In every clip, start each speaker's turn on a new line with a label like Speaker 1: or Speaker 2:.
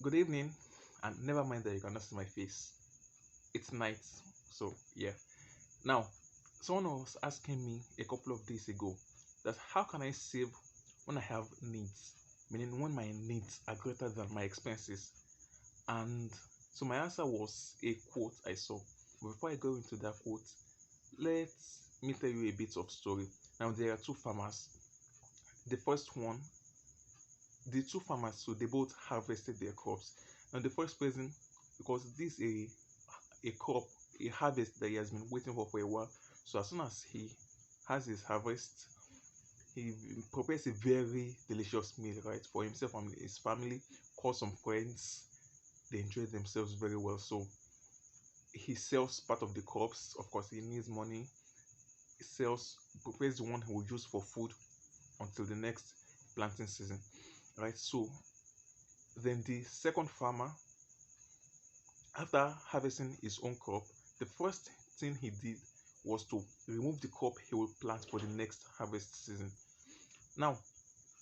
Speaker 1: Good evening, and never mind that you cannot see my face. It's night, so yeah. Now, someone was asking me a couple of days ago that how can I save when I have needs, meaning when my needs are greater than my expenses. And so my answer was a quote I saw. But before I go into that quote, let me tell you a bit of story. Now there are two farmers. The first one, the two farmers, so they both harvested their crops. Now the first person, because this is a crop, a harvest that he has been waiting for a while. So as soon as he has his harvest, he prepares a very delicious meal, right, for himself and his family, calls some friends, they enjoy themselves very well. So he sells part of the crops. Of course, he needs money. He sells, prepares the one he will use for food until the next planting season, right? So then the second farmer, after harvesting his own crop, the first thing he did was to remove the crop he will plant for the next harvest season. Now,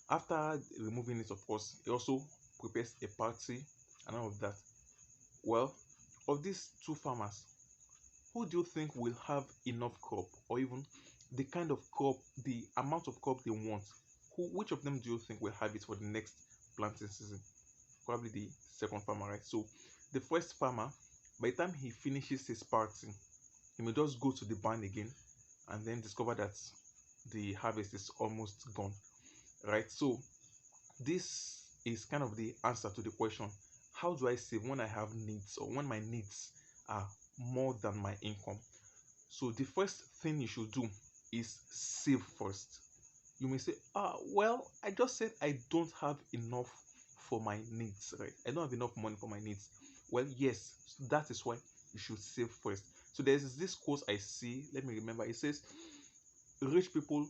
Speaker 1: after removing it, of course, he also prepares a party and all of that. Well, of these two farmers, who do you think will have enough crop, or even the kind of crop, the amount of crop they want? Which of them do you think will have it for the next planting season? Probably the second farmer, right? So the first farmer, by the time he finishes his party, he may just go to the barn again and then discover that the harvest is almost gone, right? So this is kind of the answer to the question, how do I save when I have needs or when my needs are more than my income? So the first thing you should do is save first. You may say, well, I just said I don't have enough for my needs, right? I don't have enough money for my needs. Well, yes, that is why you should save first. So there's this quote I see, let me remember. It says, rich people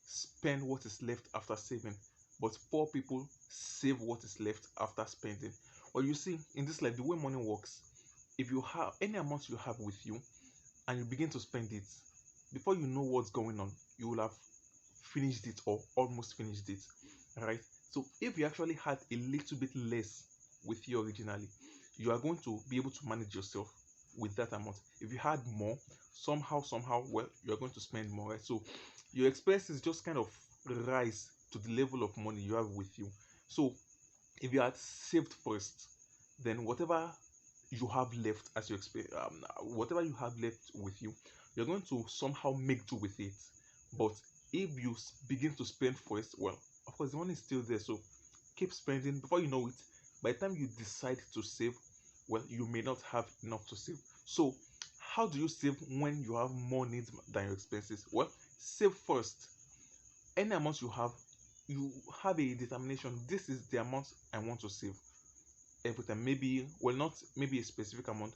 Speaker 1: spend what is left after saving, but poor people save what is left after spending. Well, you see, in this life, the way money works, if you have any amount you have with you and you begin to spend it, before you know what's going on, you will have finished it or almost finished it, right? So if you actually had a little bit less with you originally, you are going to be able to manage yourself with that amount. If you had more, somehow, well, you are going to spend more, right? So your expenses just kind of rise to the level of money you have with you. So if you had saved first, then whatever you have left as your whatever you have left with you, you're going to somehow make do with it. But if you begin to spend first, well, of course the money is still there, so keep spending. Before you know it, by the time you decide to save, well, you may not have enough to save. So how do you save when you have more needs than your expenses? Well, save first. Any amount you have a determination, this is the amount I want to save every time. Maybe, well, not maybe a specific amount,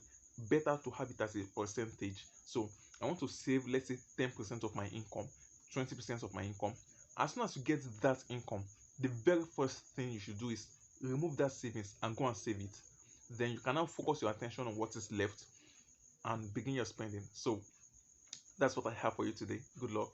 Speaker 1: better to have it as a percentage. So I want to save, let's say, 10% of my income, 20% of my income. As soon as you get that income, the very first thing you should do is remove that savings and go and save it. Then you can now focus your attention on what is left and begin your spending. So that's what I have for you today. Good luck.